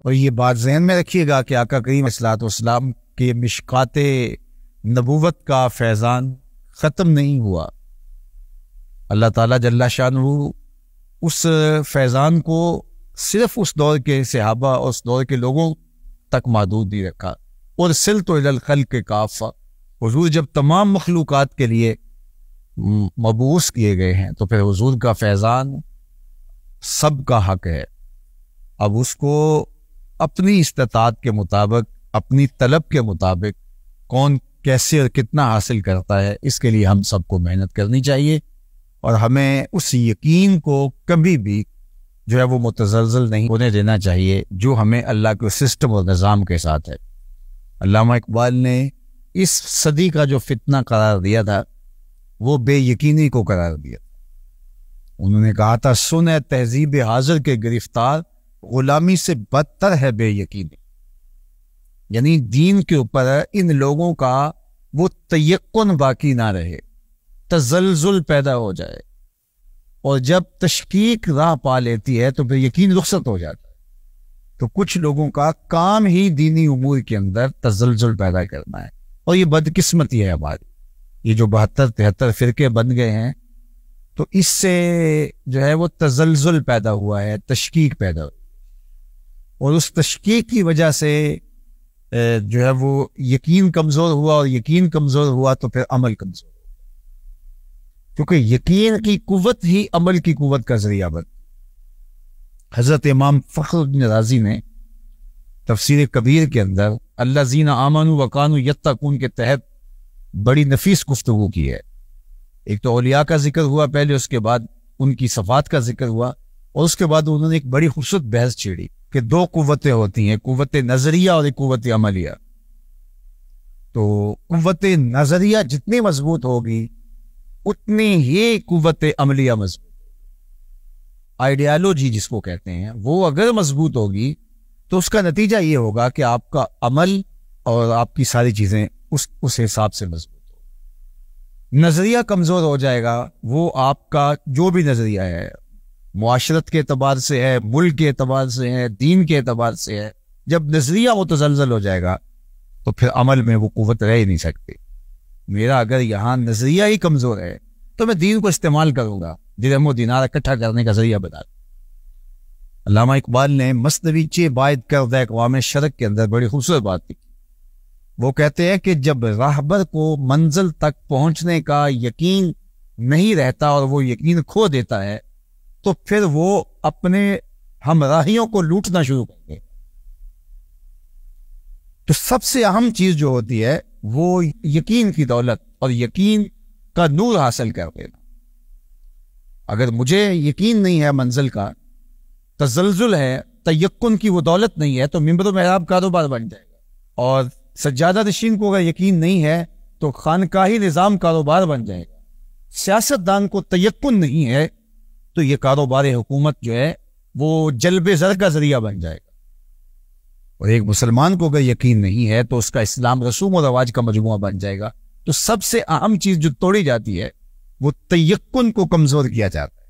اور یہ بات ذہن میں رکھیے گا کہ آقا کریم صلی اللہ علیہ کے مشکات نبوت کا فیضان ختم نہیں ہوا. اللہ تعالیٰ جل شانہ اس فیضان کو صرف اس دور کے صحابہ اور اس دور کے لوگوں تک محدود نہیں رکھا. اور سلط الی الخلق کافہ، حضور جب تمام مخلوقات کے لیے مبعوث کیے گئے ہیں تو پھر حضور کا فیضان سب کا حق ہے. اب اس کو اپنی استطاعت کے مطابق، اپنی طلب کے مطابق کون کیسے اور کتنا حاصل کرتا ہے، اس کے لیے ہم سب کو محنت کرنی چاہیے. اور ہمیں اس یقین کو کبھی بھی جو ہے وہ متزلزل نہیں ہونے دینا چاہیے جو ہمیں اللہ کے سسٹم اور نظام کے ساتھ ہے. علامہ اقبال نے اس صدی کا جو فتنہ قرار دیا تھا وہ بے یقینی کو قرار دیا. انہوں نے کہا تھا سن ہے تہذیب حاضر کے گرفتار، غلامی سے بدتر ہے بے یقینی. یعنی دین کے اوپر ان لوگوں کا وہ تیقن باقی نہ رہے، تزلزل پیدا ہو جائے، اور جب تشکیک راہ پا لیتی ہے تو پھر یقین رخصت ہو جاتا ہے. تو کچھ لوگوں کا کام ہی دینی امور کے اندر تزلزل پیدا کرنا ہے، اور یہ بدقسمتی ہے ہماری. یہ جو 72-73 فرقے بن گئے ہیں تو اس سے جو ہے وہ تزلزل پیدا ہوا ہے، تشکیک پیدا ہوئی، اور اس تشکیک کی وجہ سے جو ہے وہ یقین کمزور ہوا، اور یقین کمزور ہوا تو پھر عمل کمزور ہوا، کیونکہ یقین کی قوت ہی عمل کی قوت کا ذریعہ بن. حضرت امام فخر الدین رازی نے تفسیر کبیر کے اندر الذین آمنوا وکانوا یتقون کے تحت بڑی نفیس گفتگو کی ہے. ایک تو اولیاء کا ذکر ہوا پہلے، اس کے بعد ان کی صفات کا ذکر ہوا، اور اس کے بعد انہوں نے ایک بڑی خوبصورت بحث چھیڑی کہ دو قوتیں ہوتی ہیں، قوت نظریہ اور ایک قوت عملیہ. تو قوت نظریہ جتنی مضبوط ہوگی اتنی ہی قوت عملیہ مضبوط. آئیڈیالوجی جس کو کہتے ہیں وہ اگر مضبوط ہوگی تو اس کا نتیجہ یہ ہوگا کہ آپ کا عمل اور آپ کی ساری چیزیں اس حساب سے مضبوط ہو. نظریہ کمزور ہو جائے گا، وہ آپ کا جو بھی نظریہ ہے، معاشرت کے اعتبار سے ہے، ملک کے اعتبار سے ہے، دین کے اعتبار سے ہے، جب نظریہ متزلزل ہو جائے گا تو پھر عمل میں وہ قوت رہ ہی نہیں سکتی. میرا اگر یہاں نظریہ ہی کمزور ہے تو میں دین کو استعمال کروں گا، درہم و دینار اکٹھا کرنے کا ذریعہ بتا. علامہ اقبال نے مثنوی چہ باید کردہ اقوام شرق کے اندر بڑی خوبصورت بات کی. وہ کہتے ہیں کہ جب راہبر کو منزل تک پہنچنے کا یقین نہیں رہتا اور وہ یقین کھو دیتا ہے تو پھر وہ اپنے ہمراہیوں کو لوٹنا شروع کر دے. تو سب سے اہم چیز جو ہوتی ہے وہ یقین کی دولت اور یقین کا نور حاصل کر دینا. اگر مجھے یقین نہیں ہے منزل کا، تزلزل ہے، تیقن کی وہ دولت نہیں ہے، تو ممبر و محراب کاروبار بن جائے گا. اور سجادہ نشین کو اگر یقین نہیں ہے تو خانقاہی نظام کاروبار بن جائے گا. سیاستدان کو تیقن نہیں ہے تو یہ کاروبار حکومت جو ہے وہ جلب زر کا ذریعہ بن جائے گا. اور ایک مسلمان کو اگر یقین نہیں ہے تو اس کا اسلام رسوم و رواج کا مجموعہ بن جائے گا. تو سب سے اہم چیز جو توڑی جاتی ہے وہ تیقن کو کمزور کیا جاتا ہے.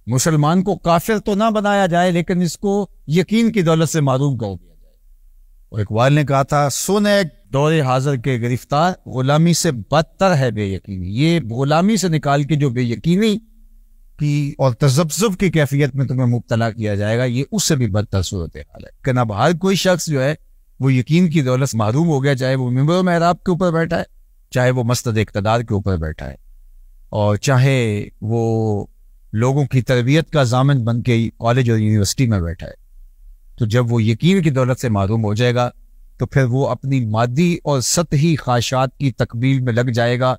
مسلمان کو کافر تو نہ بنایا جائے لیکن اس کو یقین کی دولت سے محروم کر دیا جائے. اور اقبال نے کہا تھا سن ہے دور حاضر کے گرفتار، غلامی سے بدتر ہے بے یقینی. یہ غلامی سے نکال کے جو بے یقینی کی اور تذبذب کی کیفیت میں تمہیں مبتلا کیا جائے گا، یہ اس سے بھی بدتر صورتحال ہے. کہ اب ہر کوئی شخص جو ہے وہ یقین کی دولت سے محروم ہو گیا، چاہے وہ ممبر و محراب کے اوپر بیٹھا ہے، چاہے وہ مسند اقتدار کے اوپر بیٹھا ہے، اور چاہے وہ لوگوں کی تربیت کا ضامن بن کے کالج اور یونیورسٹی میں بیٹھا ہے. تو جب وہ یقین کی دولت سے محروم ہو جائے گا تو پھر وہ اپنی مادی اور سطحی خواہشات کی تکمیل میں لگ جائے گا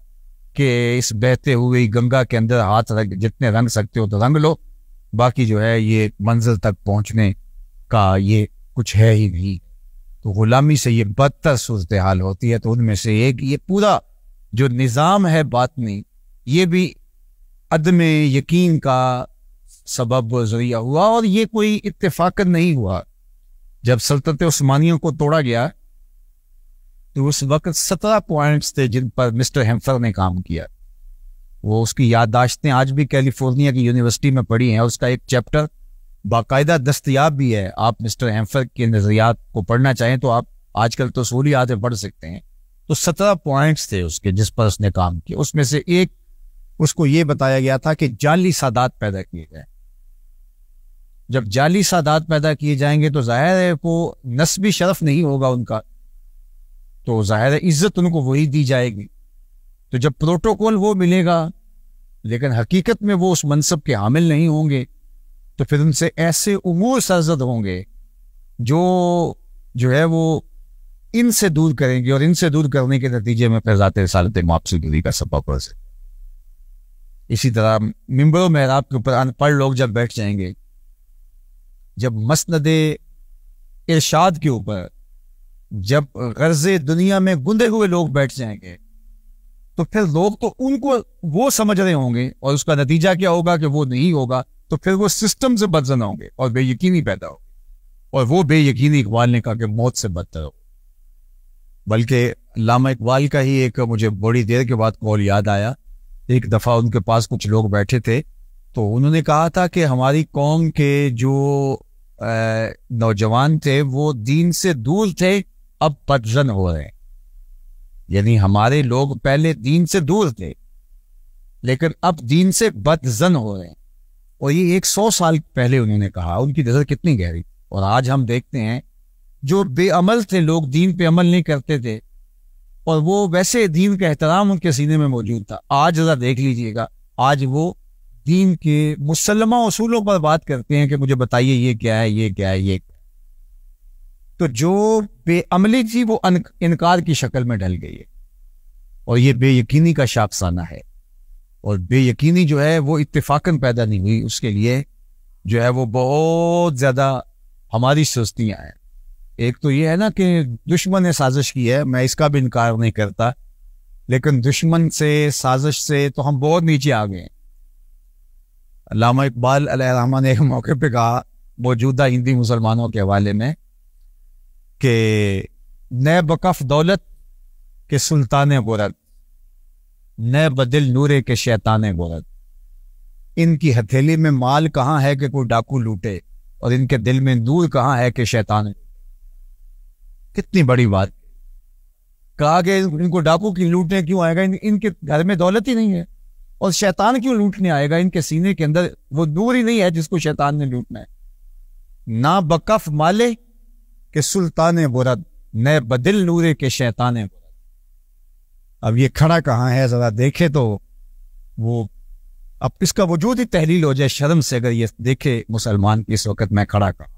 کہ اس بہتے ہوئے گنگا کے اندر ہاتھ جتنے رنگ سکتے ہو تو رنگ لو، باقی جو ہے یہ منزل تک پہنچنے کا یہ کچھ ہے ہی نہیں. تو غلامی سے یہ بدتر صورتحال ہوتی ہے. تو ان میں سے ایک یہ پورا جو نظام ہے باطنی، یہ بھی عدم یقین کا سبب و ذریعہ ہوا. اور یہ کوئی اتفاقاً نہیں ہوا. جب سلطنت عثمانیوں کو توڑا گیا تو اس وقت 17 پوائنٹس تھے جن پر مسٹر ہیمفر نے کام کیا. وہ اس کی یادداشتیں آج بھی کیلیفورنیا کی یونیورسٹی میں پڑھی ہیں، اور اس کا ایک چیپٹر باقاعدہ دستیاب بھی ہے. آپ مسٹر ہیمفرک کے نظریات کو پڑھنا چاہیں تو آپ آج کل تو اصولیات پڑھ سکتے ہیں. تو 17 پوائنٹس تھے اس کے جس پر اس نے کام کیا. اس میں سے ایک اس کو یہ بتایا گیا تھا کہ جعلی سادات پیدا کیے جائیں. جب جعلی سادات پیدا کیے جائیں گے تو ظاہر ہے وہ نسبی شرف نہیں ہوگا ان کا, تو ظاہر ہے عزت ان کو وہی دی جائے گی. تو جب پروٹوکول وہ ملے گا لیکن حقیقت میں وہ اس منصب کے حامل نہیں ہوں گے تو پھر ان سے ایسے امور سرزد ہوں گے جو ہے وہ ان سے دور کریں گے, اور ان سے دور کرنے کے نتیجے میں پھر ذات رسالت معاصی گری کا سبب پڑ سکے. اسی طرح ممبر و محراب کے اوپر ان پڑھ لوگ جب بیٹھ جائیں گے, جب مسند ارشاد کے اوپر جب غرض دنیا میں گندے ہوئے لوگ بیٹھ جائیں گے تو پھر لوگ تو ان کو وہ سمجھ رہے ہوں گے, اور اس کا نتیجہ کیا ہوگا کہ وہ نہیں ہوگا, تو پھر وہ سسٹم سے بدزن ہوں گے اور بے یقینی پیدا ہوگی. اور وہ بے یقینی اقبال نے کہا کہ موت سے بدتر ہو. بلکہ علامہ اقبال کا ہی ایک مجھے بڑی دیر کے بعد قول یاد آیا. ایک دفعہ ان کے پاس کچھ لوگ بیٹھے تھے تو انہوں نے کہا تھا کہ ہماری قوم کے جو نوجوان تھے وہ دین سے دور تھے, اب بدزن ہو رہے ہیں. یعنی ہمارے لوگ پہلے دین سے دور تھے لیکن اب دین سے بدزن ہو رہے ہیں. اور یہ 100 سال پہلے انہوں نے کہا. ان کی نظر کتنی گہری. اور آج ہم دیکھتے ہیں جو بے عمل تھے لوگ, دین پہ عمل نہیں کرتے تھے, اور وہ ویسے دین کا احترام ان کے سینے میں موجود تھا. آج ذرا دیکھ لیجئے گا, آج وہ دین کے مسلمہ اصولوں پر بات کرتے ہیں کہ مجھے بتائیے یہ کیا ہے, یہ کیا ہے, یہ کیا ہے. تو جو بے عملی تھی وہ انکار کی شکل میں ڈل گئی ہے, اور یہ بے یقینی کا شاخسانہ ہے. اور بے یقینی جو ہے وہ اتفاقاً پیدا نہیں ہوئی, اس کے لیے جو ہے وہ بہت زیادہ ہماری سستیاں ہیں. ایک تو یہ ہے نا کہ دشمن نے سازش کی ہے, میں اس کا بھی انکار نہیں کرتا, لیکن دشمن سے سازش سے تو ہم بہت نیچے آ گئے ہیں. علامہ اقبال علیہ الرحمہ نے ایک موقع پہ کہا موجودہ ہندی مسلمانوں کے حوالے میں کہ نئے بکف دولت کے سلطان برد, نئے بدل نورے کے شیطان برد. ان کی ہتھیلی میں مال کہاں ہے کہ کوئی ڈاکو لوٹے, اور ان کے دل میں نور کہاں ہے کہ شیطان. کتنی بڑی بات. کہا کہ ان کو ڈاکو کی لوٹنے کیوں آئے گا, ان کے گھر میں دولت ہی نہیں ہے, اور شیطان کیوں لوٹنے آئے گا, ان کے سینے کے اندر وہ نور ہی نہیں ہے جس کو شیطان نے لوٹنا ہے. نہ بکف مالے کہ سلطان برد, نئے بدل نورے کے شیطان برد. اب یہ کھڑا کہاں ہے ذرا دیکھے تو وہ اب اس کا وجود ہی تحلیل ہو جائے شرم سے, اگر یہ دیکھے مسلمان کی اس وقت میں کھڑا کہاں.